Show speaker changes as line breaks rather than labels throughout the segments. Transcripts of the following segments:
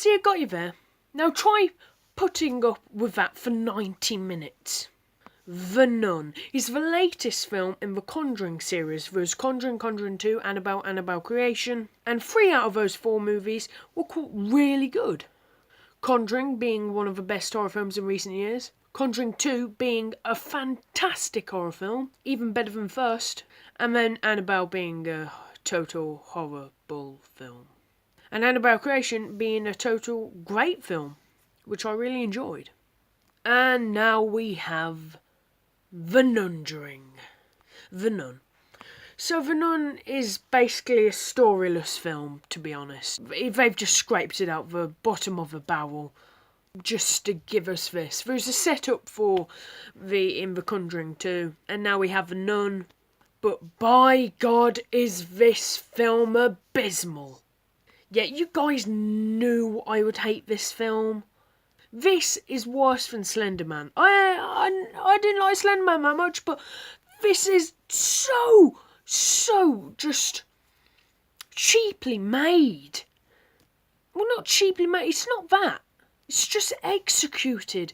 See, I got you there. Now try putting up with that for 90 minutes. The Nun is the latest film in the Conjuring series. There's Conjuring, Conjuring 2, Annabelle, Annabelle Creation, and 3 out of those 4 movies were really good. Conjuring being one of the best horror films in recent years, Conjuring 2 being a fantastic horror film, even better than first, and then Annabelle being a total horrible film. And Annabelle Creation being a total great film, which I really enjoyed. And now we have The Nunjuring. The Nun. So The Nun is basically a storyless film, to be honest. They've just scraped it out the bottom of the barrel just to give us this. There's a setup for in The Conjuring 2, and now we have The Nun. But by God, is this film abysmal. Yeah, you guys knew I would hate this film. This is worse than Slender Man. I didn't like Slender Man that much, but this is so just cheaply made. Well, not cheaply made, it's not that. It's just executed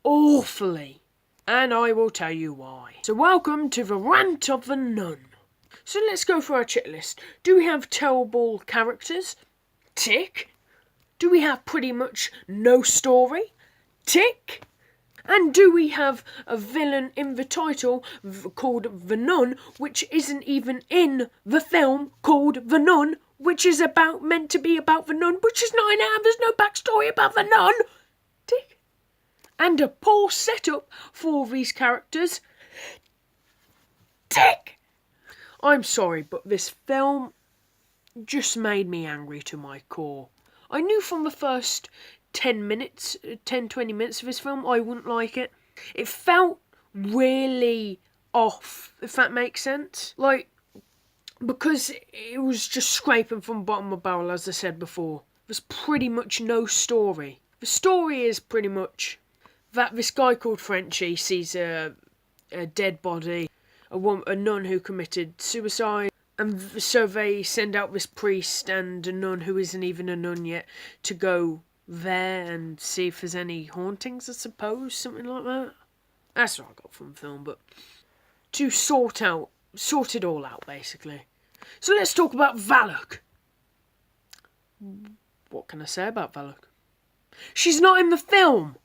awfully. And I will tell you why. So welcome to the rant of the Nun. So let's go through our checklist. Do we have terrible characters? Tick. Do we have pretty much no story? Tick. And do we have a villain in the title called The Nun, which isn't even in the film called The Nun, which is meant to be about the nun, which is not in it, and there's no backstory about the nun? Tick. And a poor setup for these characters? Tick. I'm sorry, but this film just made me angry to my core. I knew from the first 20 minutes of this film I wouldn't like it. It felt really off, if that makes sense. Like, because it was just scraping from the bottom of the barrel, as I said before. There's pretty much no story. The story is pretty much that this guy called Frenchie sees a dead body, a nun who committed suicide, and so they send out this priest and a nun who isn't even a nun yet to go there and see if there's any hauntings, I suppose, something like that. That's what I got from the film, but to sort it all out, basically. So let's talk about Valak. What can I say about Valak? She's not in the film.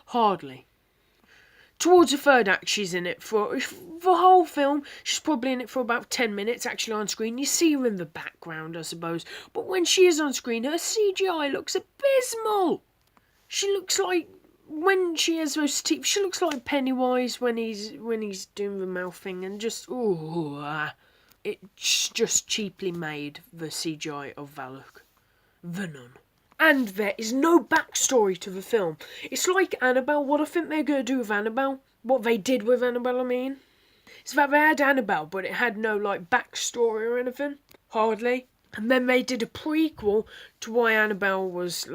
Hardly. Towards the third act, she's in it for the whole film. She's probably in it for about 10 minutes, actually on screen. You see her in the background, I suppose. But when she is on screen, her CGI looks abysmal. She looks like, when she has those teeth, she looks like Pennywise when he's doing the mouth thing, and just, it's just cheaply made, the CGI of Valak, the Nun. And there is no backstory to the film. It's like Annabelle. What I think they're going to do with Annabelle, what they did with Annabelle, I mean, is that they had Annabelle, but it had no, backstory or anything. Hardly. And then they did a prequel to why Annabelle was,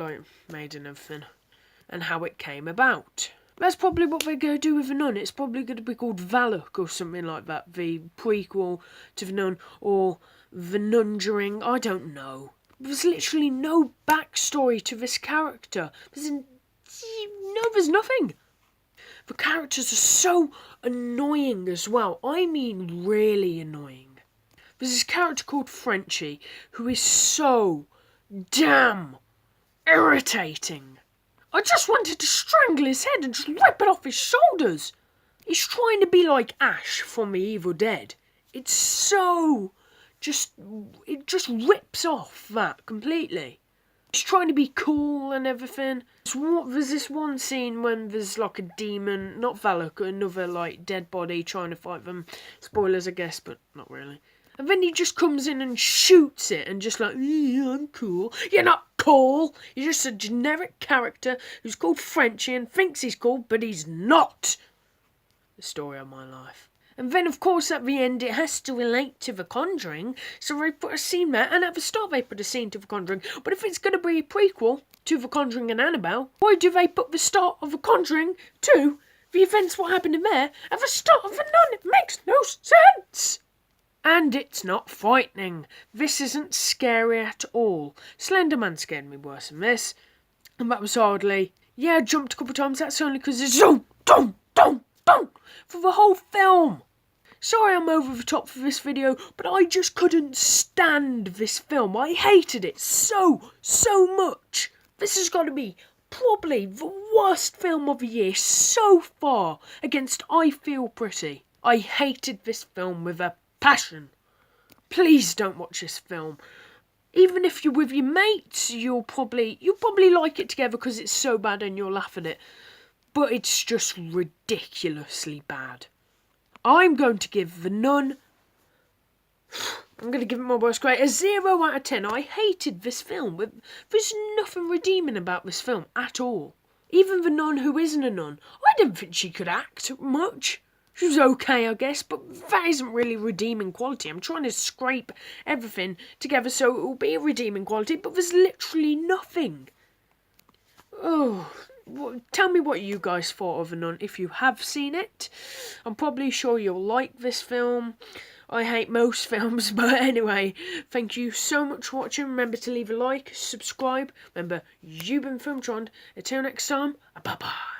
made and everything, and how it came about. That's probably what they're going to do with The Nun. It's probably going to be called Valak or something like that. The prequel to The Nun, or The Nunjuring, I don't know. There's literally no backstory to this character. There's nothing. The characters are so annoying as well. I mean really annoying. There's this character called Frenchie who is so damn irritating. I just wanted to strangle his head and just rip it off his shoulders. He's trying to be like Ash from The Evil Dead. It's so... it just rips off that completely. He's trying to be cool and everything. There's this one scene when there's a demon, not Valak, another dead body trying to fight them. Spoilers, I guess, but not really. And then he just comes in and shoots it and just yeah, I'm cool. You're not cool. You're just a generic character who's called Frenchie and thinks he's cool, but he's not. The story of my life. And then, of course, at the end, it has to relate to The Conjuring, so they put a scene there, and at the start they put a scene to The Conjuring. But if it's going to be a prequel to The Conjuring and Annabelle, why do they put the start of The Conjuring to the events what happened in there at the start of The Nun? It makes no sense! And it's not frightening. This isn't scary at all. Slenderman scared me worse than this. And that was hardly... Yeah, I jumped a couple of times. That's only because it's zoom, dum, dum, dum for the whole film. Sorry I'm over the top for this video, but I just couldn't stand this film. I hated it so much. This has got to be probably the worst film of the year so far against I Feel Pretty. I hated this film with a passion. Please don't watch this film. Even if you're with your mates, you'll probably like it together because it's so bad and you'll laugh at it. But it's just ridiculously bad. I'm going to give The Nun... I'm going to give it my worst grade, a 0 out of 10. I hated this film. There's nothing redeeming about this film at all. Even the nun who isn't a nun, I didn't think she could act much. She was okay, I guess, but that isn't really redeeming quality. I'm trying to scrape everything together so it will be a redeeming quality, but there's literally nothing. Oh, tell me what you guys thought of The Nun if you have seen it. I'm probably sure you'll like this film. I hate most films, but anyway, thank you so much for watching. Remember to leave a like, subscribe. Remember, you've been Filmtron. Until next time, bye-bye.